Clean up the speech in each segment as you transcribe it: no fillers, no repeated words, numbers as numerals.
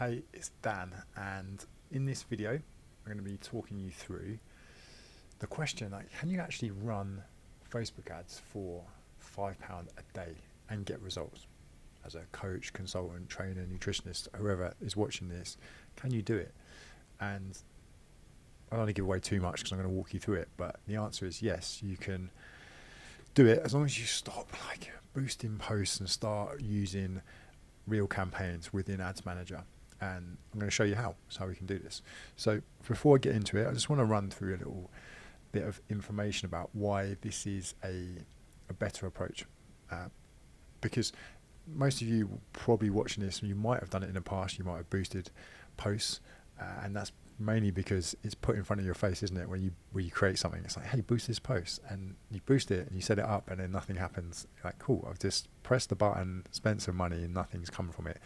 Hey, it's Dan, and in this video, I'm going to be talking you through the question like, can you actually run Facebook ads for £5 a day and get results? As a coach, consultant, trainer, nutritionist, whoever is watching this, can you do it? And I don't want to give away too much because I'm going to walk you through it, but the answer is yes, you can do it as long as you stop like boosting posts and start using real campaigns within Ads Manager. And I'm going to show you how we can do this. So before I get into it, I just want to run through a little bit of information about why this is a better approach. Because most of you probably watching this, you might have done it in the past, you might have boosted posts, and that's mainly because it's put in front of your face, isn't it? When you create something, it's like, hey, boost this post, and you boost it and you set it up, and then nothing happens. You're like, cool, I've just pressed the button, spent some money, and nothing's come from it.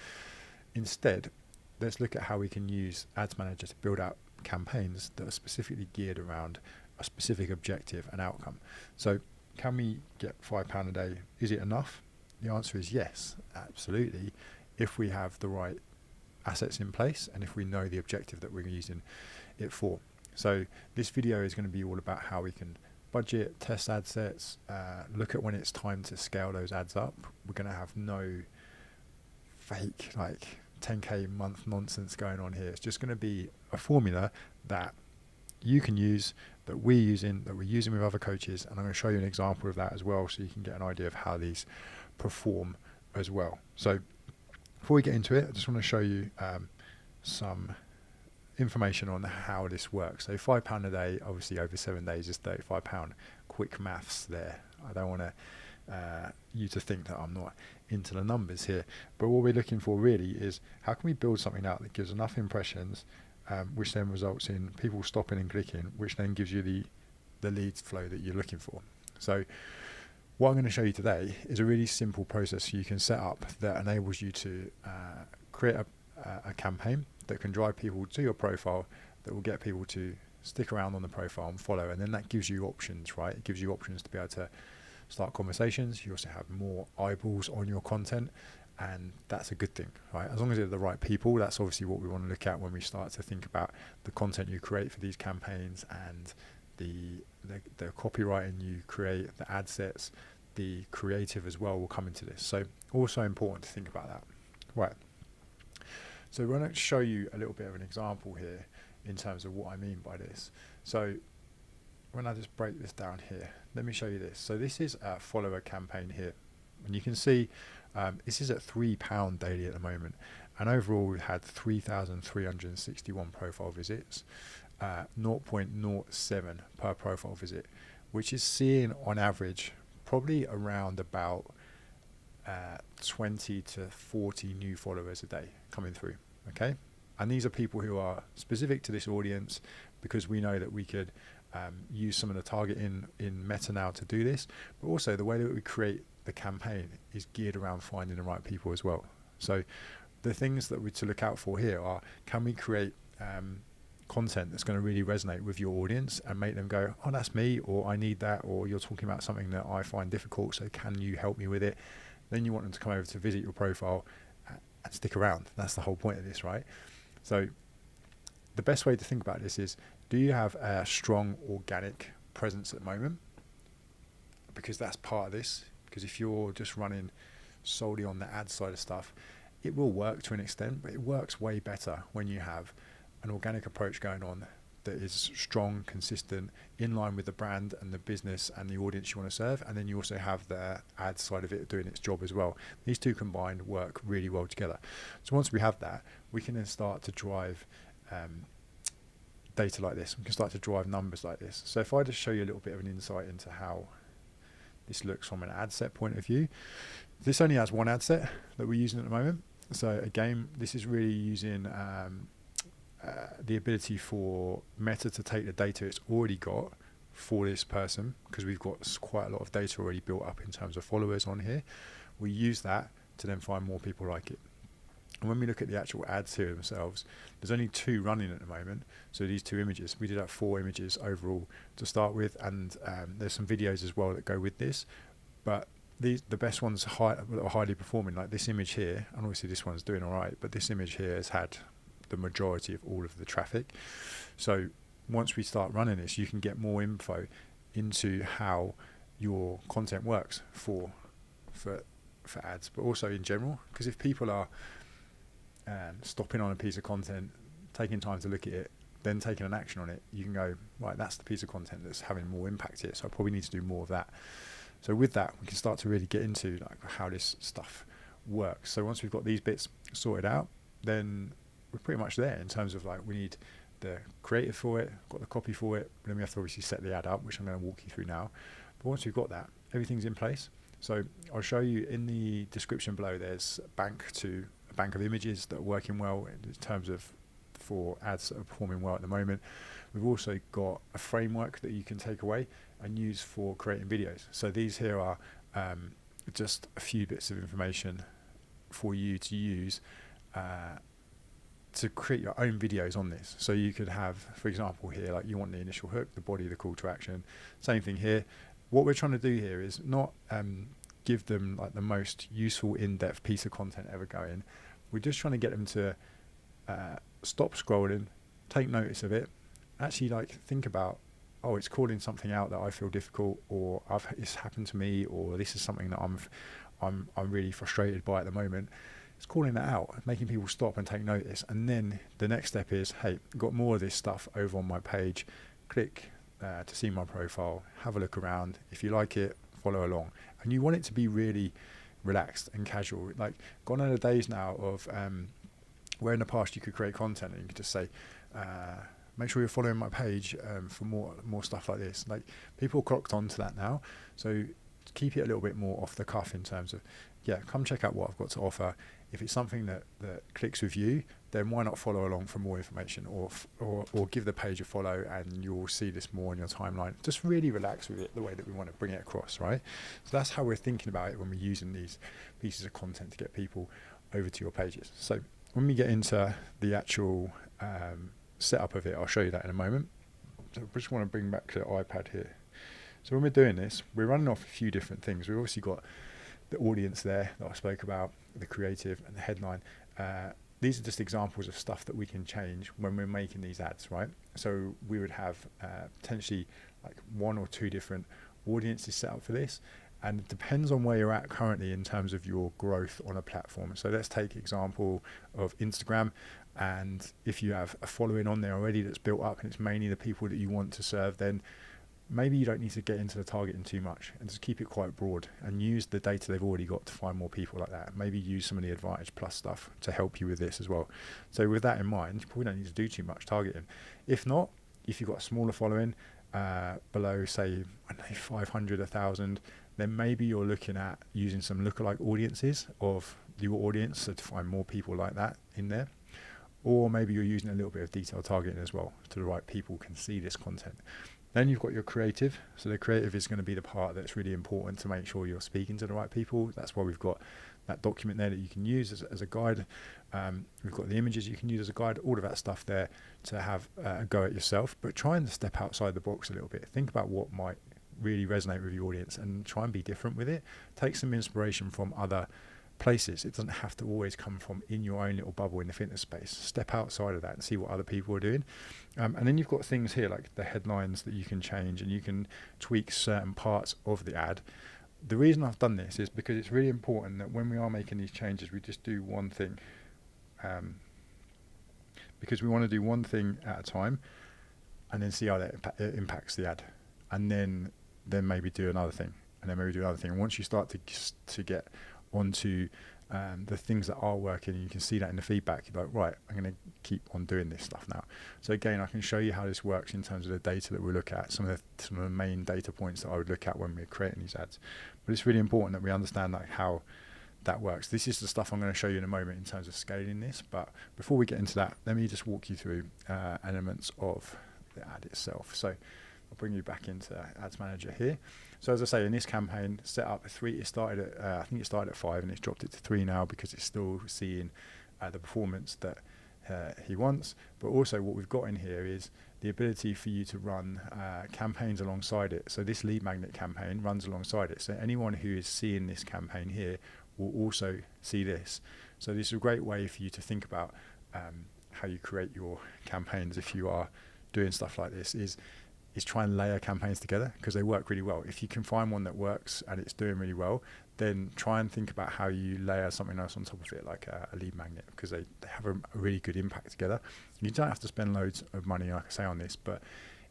Instead, let's look at how we can use Ads Manager to build out campaigns that are specifically geared around a specific objective and outcome. So can we get £5 a day? Is it enough? The answer is yes, absolutely, if we have the right assets in place and if we know the objective that we're using it for. So this video is going to be all about how we can budget, test ad sets, look at when it's time to scale those ads up. We're going to have no fake like 10k month nonsense going on here. It's just going to be a formula that you can use, that we're using with other coaches, and I'm going to show you an example of that as well so you can get an idea of how these perform as well. So before we get into it, I just want to show you some information on how this works. So £5 a day, obviously over 7 days is £35. Quick maths there. I don't want you to think that I'm not into the numbers here, but what we're looking for really is how can we build something out that gives enough impressions, which then results in people stopping and clicking, which then gives you the leads flow that you're looking for. So what I'm going to show you today is a really simple process you can set up that enables you to create a campaign that can drive people to your profile, that will get people to stick around on the profile and follow, and then that gives you options, right? It gives you options to be able to start conversations. You also have more eyeballs on your content, and that's a good thing, right? As long as they're the right people, that's obviously what we want to look at when we start to think about the content you create for these campaigns and the copywriting you create, the ad sets, the creative as well will come into this. So also important to think about that. Right. So we're going to show you a little bit of an example here in terms of what I mean by this. So when I just break this down here, let me show you this. So this is a follower campaign here, and you can see this is at £3 daily at the moment, and overall we've had 3,361 profile visits, 0.07 per profile visit, which is seeing on average probably around about 20 to 40 new followers a day coming through. Okay, and these are people who are specific to this audience, because we know that we could use some of the targeting in Meta now to do this, but also the way that we create the campaign is geared around finding the right people as well. So the things that we're to look out for here are, can we create content that's going to really resonate with your audience and make them go, oh, that's me, or I need that, or you're talking about something that I find difficult, so can you help me with it? Then you want them to come over to visit your profile and stick around. That's the whole point of this, right? So the best way to think about this is, do you have a strong organic presence at the moment? Because that's part of this. Because if you're just running solely on the ad side of stuff, it will work to an extent, but it works way better when you have an organic approach going on that is strong, consistent, in line with the brand and the business and the audience you want to serve. And then you also have the ad side of it doing its job as well. These two combined work really well together. So once we have that, we can then start to drive data like this. We can start to drive numbers like this. So if I just show you a little bit of an insight into how this looks from an ad set point of view, this only has one ad set that we're using at the moment. So again, this is really using the ability for Meta to take the data it's already got for this person, because we've got quite a lot of data already built up in terms of followers on here. We use that to then find more people like it. And when we look at the actual ads here themselves, there's only 2 running at the moment. So these 2 images, we did have 4 images overall to start with, and there's some videos as well that go with this. But the best ones that are highly performing, like this image here, and obviously this one's doing all right, but this image here has had the majority of all of the traffic. So once we start running this, you can get more info into how your content works for ads, but also in general, because if people are stopping on a piece of content, taking time to look at it, then taking an action on it, you can go, right, that's the piece of content that's having more impact here, so I probably need to do more of that. So with that, we can start to really get into like how this stuff works. So once we've got these bits sorted out, then we're pretty much there in terms of like, we need the creative for it, got the copy for it, then we have to obviously set the ad up, which I'm going to walk you through now. But once we've got that, everything's in place. So I'll show you in the description below, there's a bank of images that are working well in terms of for ads that are performing well at the moment. We've also got a framework that you can take away and use for creating videos. So these here are just a few bits of information for you to use to create your own videos on this. So you could have, for example here, like you want the initial hook, the body, the call to action. Same thing here. What we're trying to do here is not give them like the most useful in-depth piece of content ever going. We're just trying to get them to stop scrolling, take notice of it, actually like think about, oh, it's calling something out that I feel difficult, or it's happened to me, or this is something that I'm really frustrated by at the moment. It's calling that out, making people stop and take notice. And then the next step is, hey, got more of this stuff over on my page. Click to see my profile, have a look around. If you like it, follow along. And you want it to be really relaxed and casual. Like, gone are the days now of where in the past you could create content and you could just say, make sure you're following my page for more stuff like this. Like, people clocked onto that now, so keep it a little bit more off the cuff in terms of, yeah, come check out what I've got to offer. If it's something that clicks with you, then why not follow along for more information, or give the page a follow, and you'll see this more in your timeline. Just really relax with it the way that we want to bring it across, right? So that's how we're thinking about it when we're using these pieces of content to get people over to your pages. So when we get into the actual setup of it, I'll show you that in a moment. So I just want to bring back the iPad here. So when we're doing this, we're running off a few different things. We've obviously got the audience there that I spoke about, the creative and the headline. These are just examples of stuff that we can change when we're making these ads, right? So we would have potentially like 1 or 2 different audiences set up for this. And it depends on where you're at currently in terms of your growth on a platform. So let's take example of Instagram. And if you have a following on there already that's built up and it's mainly the people that you want to serve, then maybe you don't need to get into the targeting too much and just keep it quite broad and use the data they've already got to find more people like that. Maybe use some of the Advantage Plus stuff to help you with this as well. So with that in mind, you probably don't need to do too much targeting. If not, if you've got a smaller following below, say, I don't know, 500, 1,000, then maybe you're looking at using some lookalike audiences of your audience, so to find more people like that in there. Or maybe you're using a little bit of detailed targeting as well, so the right people can see this content. Then you've got your creative. So the creative is going to be the part that's really important to make sure you're speaking to the right people. That's why we've got that document there that you can use as a guide. We've got the images you can use as a guide, all of that stuff there to have a go at yourself. But try and step outside the box a little bit. Think about what might really resonate with your audience and try and be different with it. Take some inspiration from other places. It doesn't have to always come from in your own little bubble in the fitness space. Step outside of that and see what other people are doing. And then you've got things here like the headlines that you can change, and you can tweak certain parts of the ad. The reason I've done this is because it's really important that when we are making these changes, we just do one thing, because we want to do one thing at a time and then see how that impacts the ad, and then maybe do another thing, and then maybe do another thing. And once you start to get onto the things that are working, and you can see that in the feedback, you're like, right, I'm going to keep on doing this stuff now. So again, I can show you how this works in terms of the data that we look at, some of the main data points that I would look at when we're creating these ads. But it's really important that we understand like how that works. This is the stuff I'm going to show you in a moment in terms of scaling this. But before we get into that, let me just walk you through elements of the ad itself. So I'll bring you back into Ads Manager here. So as I say, in this campaign, set up 3. It started at I think it started at 5, and it's dropped it to 3 now because it's still seeing the performance that he wants. But also what we've got in here is the ability for you to run campaigns alongside it. So this lead magnet campaign runs alongside it. So anyone who is seeing this campaign here will also see this. So this is a great way for you to think about how you create your campaigns if you are doing stuff like this, is try and layer campaigns together, because they work really well. If you can find one that works and it's doing really well, then try and think about how you layer something else on top of it, like a lead magnet, because they have a really good impact together. You don't have to spend loads of money, like I say, on this, but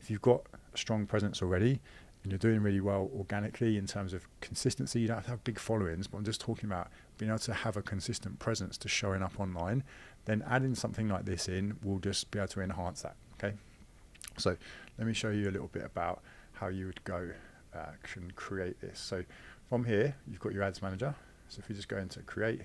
if you've got a strong presence already and you're doing really well organically in terms of consistency, you don't have to have big followings, but I'm just talking about being able to have a consistent presence to showing up online, then adding something like this in will just be able to enhance that. Okay, so let me show you a little bit about how you would go and create this. So from here, you've got your ads manager. So if we just go into create,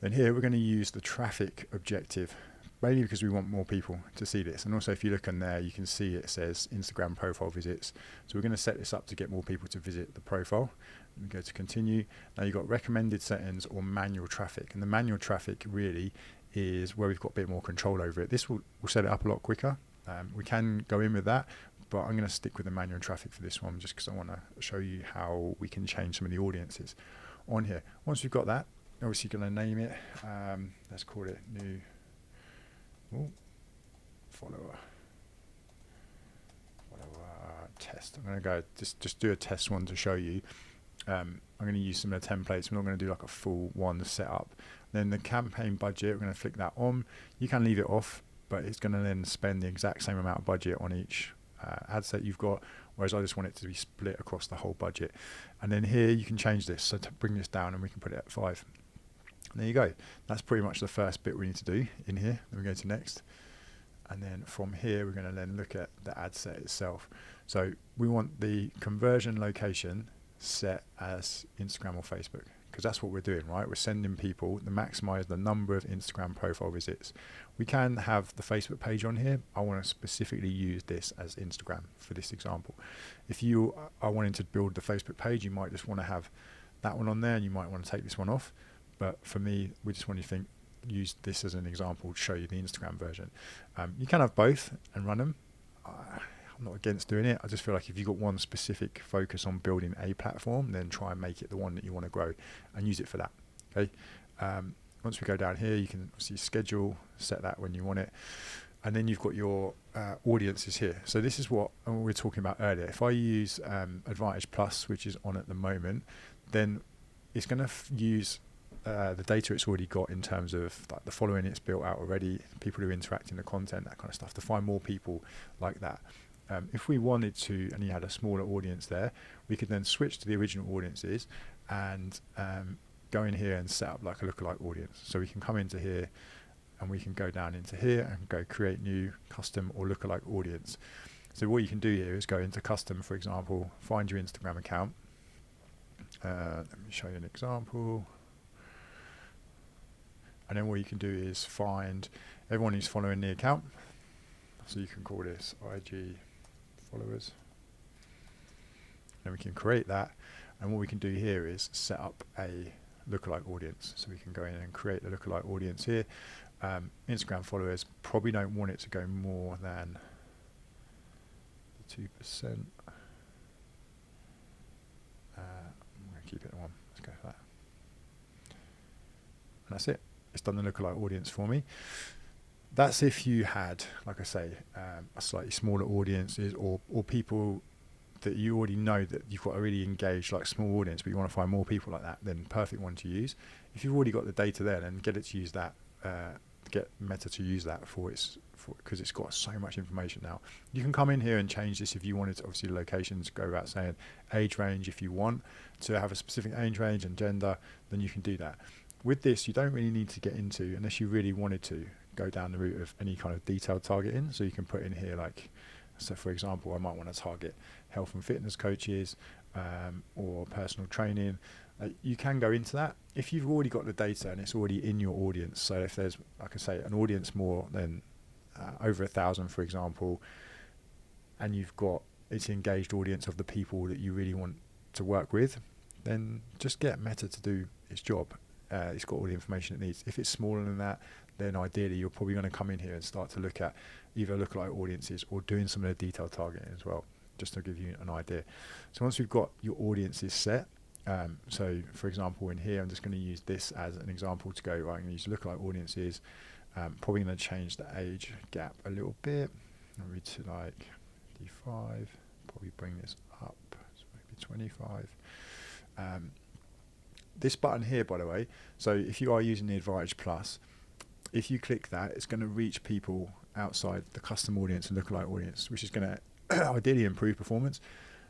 then here we're going to use the traffic objective, mainly because we want more people to see this. And also if you look in there, you can see it says Instagram profile visits. So we're going to set this up to get more people to visit the profile. We go to continue. Now you've got recommended settings or manual traffic. And the manual traffic really is where we've got a bit more control over it. This will set it up a lot quicker. We can go in with that, but I'm going to stick with the manual traffic for this one just because I want to show you how we can change some of the audiences on here. Once we've got that, obviously going to name it. Let's call it new follower test. I'm going to go just do a test one to show you. I'm going to use some of the templates. We're not going to do like a full one setup. Then the campaign budget, we're going to flick that on. You can leave it off, but it's going to then spend the exact same amount of budget on each ad set you've got, whereas I just want it to be split across the whole budget. And then here you can change this, so to bring this down, and we can put it at 5. And there you go. That's pretty much the first bit we need to do in here. Then we go to next, and then from here we're going to then look at the ad set itself. So we want the conversion location set as Instagram or Facebook, because that's what we're doing, right? We're sending people to maximize the number of Instagram profile visits. We can have the Facebook page on here. I want to specifically use this as Instagram for this example. If you are wanting to build the Facebook page, you might just want to have that one on there, and you might want to take this one off. But for me, we just want to use this as an example to show you the Instagram version. You can have both and run them. I'm not against doing it. I just feel like if you've got one specific focus on building a platform, then try and make it the one that you want to grow and use it for that. Okay. Once we go down here, you can obviously schedule, set that when you want it. And then you've got your audiences here. So this is what we were talking about earlier. If I use Advantage Plus, which is on at the moment, then it's going to use the data it's already got in terms of like the following it's built out already, people who interact in the content, that kind of stuff, to find more people like that. If we wanted to, and you had a smaller audience there, we could then switch to the original audiences and go in here and set up like a lookalike audience. So we can come into here and we can go down into here and go create new custom or lookalike audience. So what you can do here is go into custom, for example, find your Instagram account. Let me show you an example. And then what you can do is find everyone who's following the account. So you can call this IG followers. Then we can create that. And what we can do here is set up a lookalike audience. So we can go in and create the lookalike audience here. Instagram followers, probably don't want it to go more than 2%. I'm going to keep it at 1. Let's go for that. And that's it. It's done the lookalike audience for me. That's if you had, like I say, a slightly smaller audiences or people that you already know that you've got a really engaged, like small audience, but you want to find more people like that, then perfect one to use. If you've already got the data there, then get it to use that, get Meta to use that because it's got so much information now. You can come in here and change this if you wanted to. Obviously, locations go about saying age range. If you want to have a specific age range and gender, then you can do that. With this, you don't really need to get into, unless you really wanted to, go down the route of any kind of detailed targeting. So you can put in here, like, so for example, I might want to target health and fitness coaches or personal training. You can go into that if you've already got the data and it's already in your audience. So if there's, like I say, an audience more than over 1,000, for example, and you've got its engaged audience of the people that you really want to work with, then just get Meta to do its job. it's got all the information it needs. If it's smaller than that, then ideally you're probably going to come in here and start to look at either lookalike audiences or doing some of the detailed targeting as well, just to give you an idea. So once we've got your audiences set, so for example in here I'm just going to use this as an example to go, right, I'm going to use lookalike audiences, probably going to change the age gap a little bit, maybe to like 55, probably bring this up, so maybe 25. This button here, by the way, so if you are using the Advantage Plus, if you click that, it's going to reach people outside the custom audience and lookalike audience, which is going to ideally improve performance.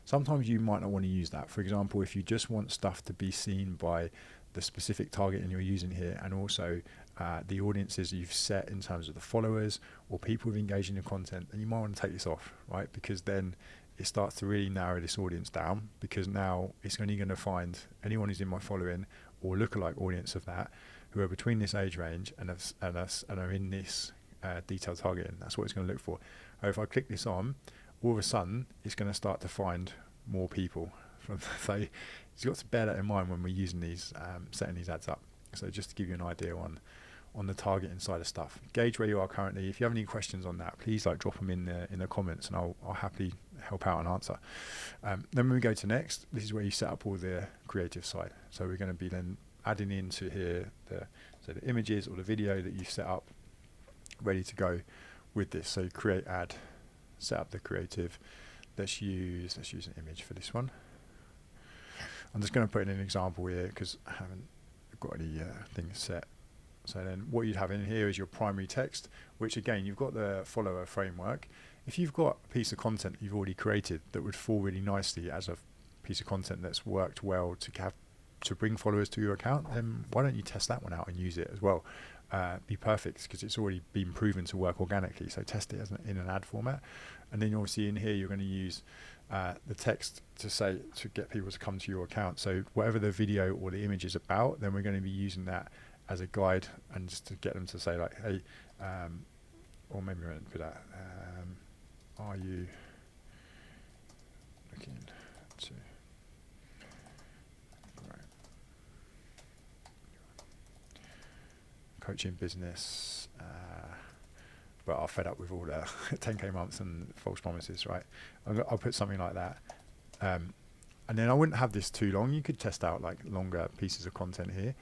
Sometimes you might not want to use that. For example, if you just want stuff to be seen by the specific targeting you're using here, and also the audiences you've set in terms of the followers or people who've engaged in your content, then you might want to take this off, right? Because then it starts to really narrow this audience down, because now it's only going to find anyone who's in my following or lookalike audience of that who are between this age range and are in this detailed targeting. That's what it's going to look for. If I click this on, all of a sudden it's going to start to find more people. So you've got to bear that in mind when we're using these, setting these ads up. So just to give you an idea on the targeting side of stuff. Gauge where you are currently. If you have any questions on that, please drop them in the comments, and I'll happily help out and answer. Then when we go to next, this is where you set up all the creative side. So we're going to be then adding into here the images or the video that you've set up ready to go with this. So create ad, set up the creative. Let's use an image for this one. I'm just going to put in an example here because I haven't got any things set. So then what you'd have in here is your primary text, which again, you've got the follower framework. If you've got a piece of content you've already created that would fall really nicely as a piece of content that's worked well to bring followers to your account, then why don't you test that one out and use it as well? Be perfect, because it's already been proven to work organically. So test it in an ad format, and then obviously in here you're going to use the text to get people to come to your account. So whatever the video or the image is about, then we're going to be using that as a guide, and just to get them to say like, hey, or maybe we won't put that. Are you looking to coaching business, but are fed up with all the 10k months and false promises, right? I'll put something like that, and then I wouldn't have this too long. You could test out like longer pieces of content here.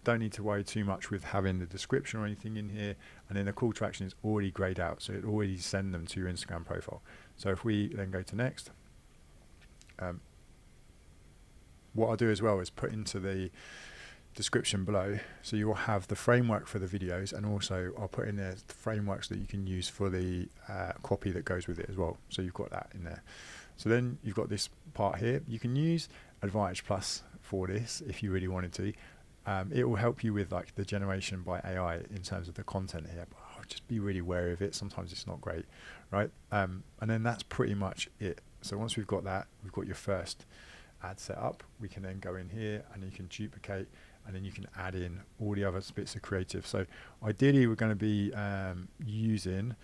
Don't need to worry too much with having the description or anything in here, and then the call to action is already grayed out, so it already send them to your Instagram profile. So if we then go to next, what I'll do as well is put into the description below, so you'll have the framework for the videos, and also I'll put in there the frameworks that you can use for the copy that goes with it as well, so you've got that in there. So then you've got this part here. You can use Advantage Plus for this if you really wanted to. It will help you with like the generation by AI in terms of the content here, but I'll just be really wary of it. Sometimes it's not great, right? And then that's pretty much it. So once we've got that, we've got your first ad set up. We can then go in here and you can duplicate, and then you can add in all the other bits of creative. So ideally we're going to be using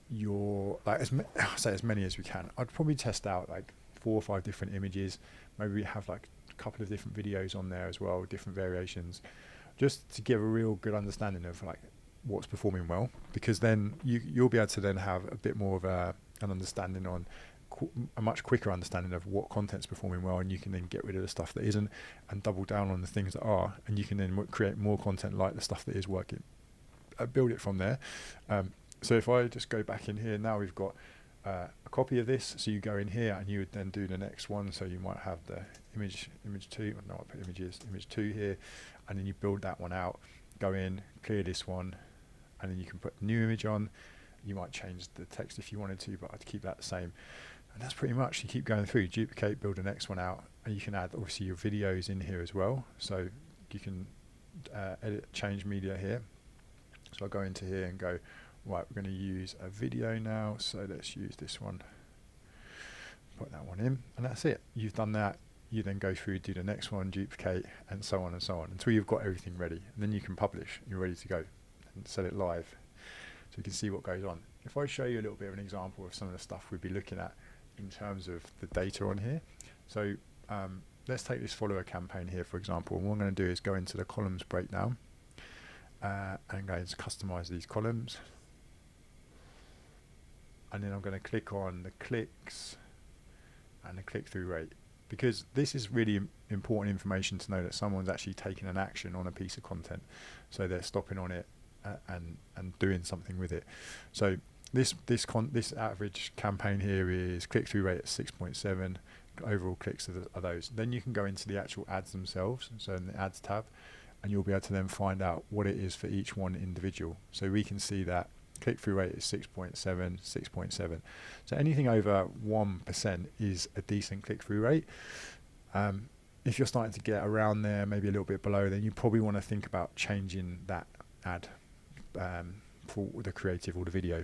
your, like, as many as we can. I'd probably test out like 4 or 5 different images. Maybe we have like a couple of different videos on there as well, different variations, just to give a real good understanding of like what's performing well, because then you'll be able to then have a bit more of an understanding on a much quicker understanding of what content's performing well, and you can then get rid of the stuff that isn't and double down on the things that are, and you can then create more content like the stuff that is working. Build it from there. So if I just go back in here, now we've got a copy of this, so you go in here and you would then do the next one. So you might have the image 2, no, I put image 2 here, and then you build that one out, go in, clear this one, and then you can put the new image on. You might change the text if you wanted to, but I'd keep that the same. And that's pretty much, you keep going through, duplicate, build the next one out, and you can add obviously your videos in here as well. So you can edit, change media here. So I'll go into here and go, right, we're going to use a video now, so let's use this one. Put that one in, and that's it. You've done that. You then go through, do the next one, duplicate, and so on until you've got everything ready. And then you can publish. You're ready to go and set it live, so you can see what goes on. If I show you a little bit of an example of some of the stuff we'd be looking at in terms of the data on here. So let's take this follower campaign here, for example. And what I'm going to do is go into the columns breakdown and go to customize these columns. And then I'm going to click on the clicks and the click-through rate, because this is really important information to know that someone's actually taking an action on a piece of content, so they're stopping on it and doing something with it. So this average campaign here is click-through rate at 6.7, overall clicks are those. Then you can go into the actual ads themselves, so in the ads tab, and you'll be able to then find out what it is for each one individual. So we can see that click-through rate is 6.7, 6.7. So anything over 1% is a decent click-through rate. If you're starting to get around there, maybe a little bit below, then you probably want to think about changing that ad for the creative or the video.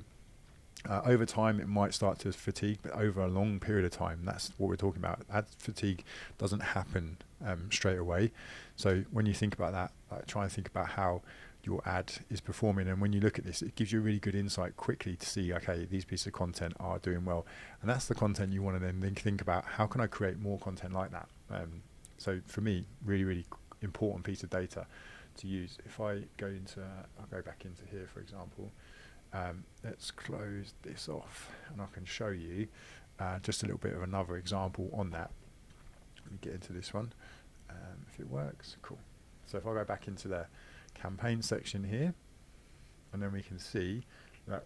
Over time, it might start to fatigue, but over a long period of time, that's what we're talking about. Ad fatigue doesn't happen straight away. So when you think about that, try and think about how your ad is performing, and when you look at this, it gives you a really good insight quickly to see, okay, these pieces of content are doing well, and that's the content you want to then think about, how can I create more content like that? So for me, really important piece of data to use. If I go into, I'll go back into here, for example. Let's close this off, and I can show you just a little bit of another example on that. Let me get into this one, if it works. Cool. So if I go back into the campaign section here, and then we can see that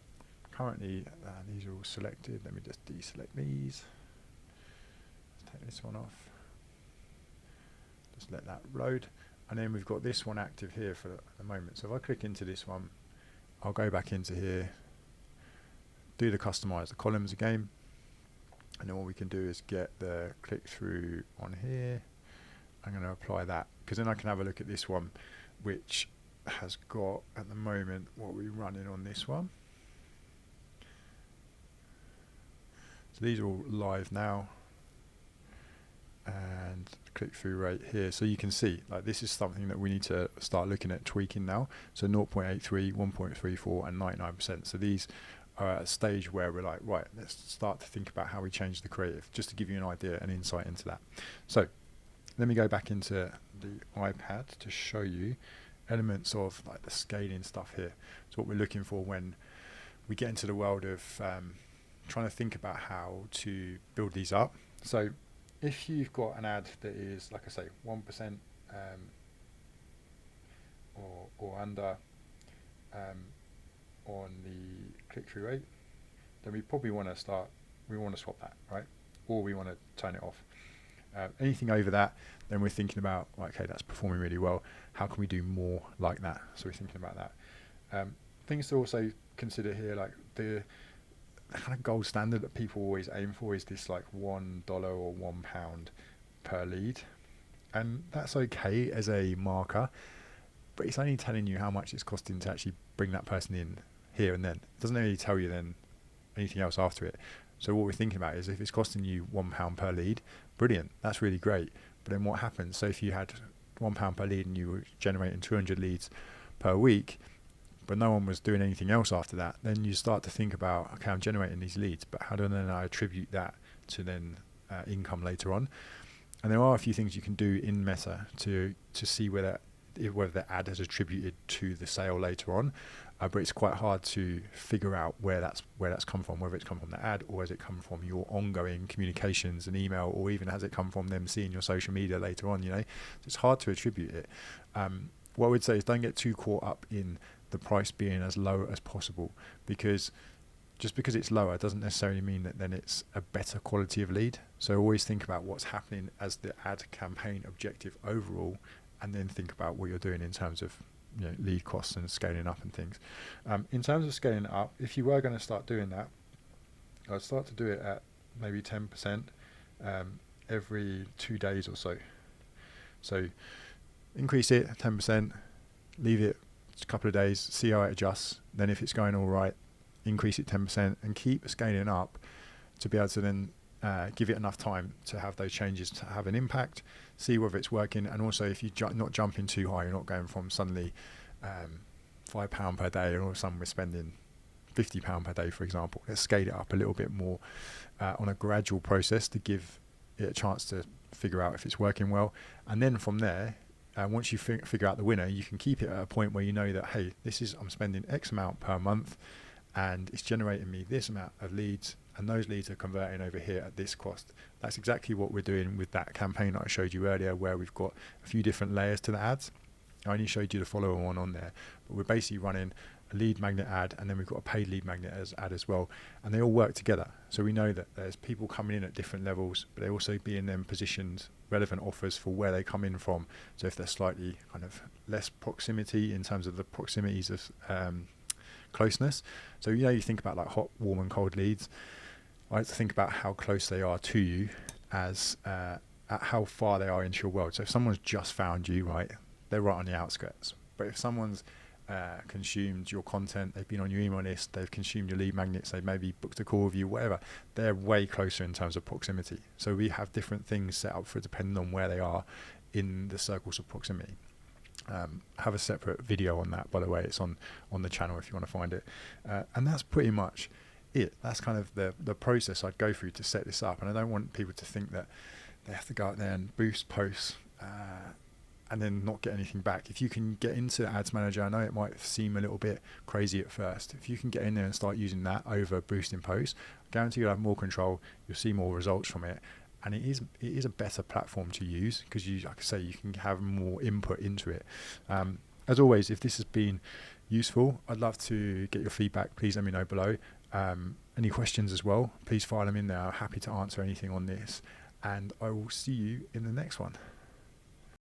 currently these are all selected. Let me just deselect these. Let's take this one off. Just let that load, and then we've got this one active here for the moment. So if I click into this one, I'll go back into here, do the customize the columns again, and then what we can do is get the click-through on here. I'm going to apply that, because then I can have a look at this one, which has got at the moment what we're running on this one. So these are all live now, and click-through rate here, so you can see like this is something that we need to start looking at tweaking now. So 0.83, 1.34 and 99%. So these are at a stage where we're like, right, let's start to think about how we change the creative, just to give you an idea and insight into that. So let me go back into the iPad to show you elements of like the scaling stuff here. So what we're looking for when we get into the world of trying to think about how to build these up. So if you've got an ad that is, like I say, 1% or under on the click-through rate, then we probably want to swap that, right? Or we want to turn it off. Anything over that, then we're thinking about, okay, that's performing really well. How can we do more like that? So we're thinking about that. Things to also consider here, like the kind of gold standard that people always aim for is this like $1 or £1 per lead, and that's okay as a marker, but it's only telling you how much it's costing to actually bring that person in here and then. It doesn't really tell you then anything else after it. So what we're thinking about is, if it's costing you £1 per lead, brilliant, that's really great. But then what happens? So if you had £1 per lead and you were generating 200 leads per week, but no one was doing anything else after that, then you start to think about, okay, I'm generating these leads, but how do then I attribute that to then income later on? And there are a few things you can do in Meta to see whether the ad has attributed to the sale later on, but it's quite hard to figure out where that's come from, whether it's come from the ad or has it come from your ongoing communications and email, or even has it come from them seeing your social media later on. So it's hard to attribute it. What I would say is, don't get too caught up in the price being as low as possible, because just because it's lower doesn't necessarily mean that then it's a better quality of lead. So always think about what's happening as the ad campaign objective overall, and then think about what you're doing in terms of lead costs and scaling up and things. In terms of scaling up, if you were going to start doing that, I'd start to do it at maybe 10% every 2 days or so. So increase it 10%, leave it a couple of days, see how it adjusts. Then if it's going all right, increase it 10% and keep scaling up to be able to then give it enough time to have those changes to have an impact, see whether it's working. And also, if you're not jumping too high, you're not going from suddenly £5 per day, and all of a sudden we're spending £50 per day, for example. Let's scale it up a little bit more on a gradual process to give it a chance to figure out if it's working well. And then from there, once you figure out the winner, you can keep it at a point where you know that, hey, I'm spending X amount per month and it's generating me this amount of leads, and those leads are converting over here at this cost. That's exactly what we're doing with that campaign that I showed you earlier, where we've got a few different layers to the ads. I only showed you the follower one on there, but we're basically running a lead magnet ad, and then we've got a paid lead magnet ad as well, and they all work together. So we know that there's people coming in at different levels, but they also be in them positioned relevant offers for where they come in from. So if they're slightly kind of less proximity in terms of the proximities of closeness, so you think about like hot, warm and cold leads. I like to think about how close they are to you as at how far they are into your world. So if someone's just found you, right, they're right on the outskirts. But if someone's consumed your content, they've been on your email list, they've consumed your lead magnets, they've maybe booked a call with you, whatever, they're way closer in terms of proximity. So we have different things set up for depending on where they are in the circles of proximity. I have a separate video on that, by the way. It's on the channel if you want to find it. And that's pretty much it. That's kind of the process I'd go through to set this up. And I don't want people to think that they have to go out there and boost posts and then not get anything back. If you can get into Ads Manager, I know it might seem a little bit crazy at first. If you can get in there and start using that over boosting posts, I guarantee you'll have more control, you'll see more results from it. And it is a better platform to use because like I say, you can have more input into it. As always, if this has been useful, I'd love to get your feedback. Please let me know below. Any questions as well, please file them in there. I'm happy to answer anything on this. And I will see you in the next one.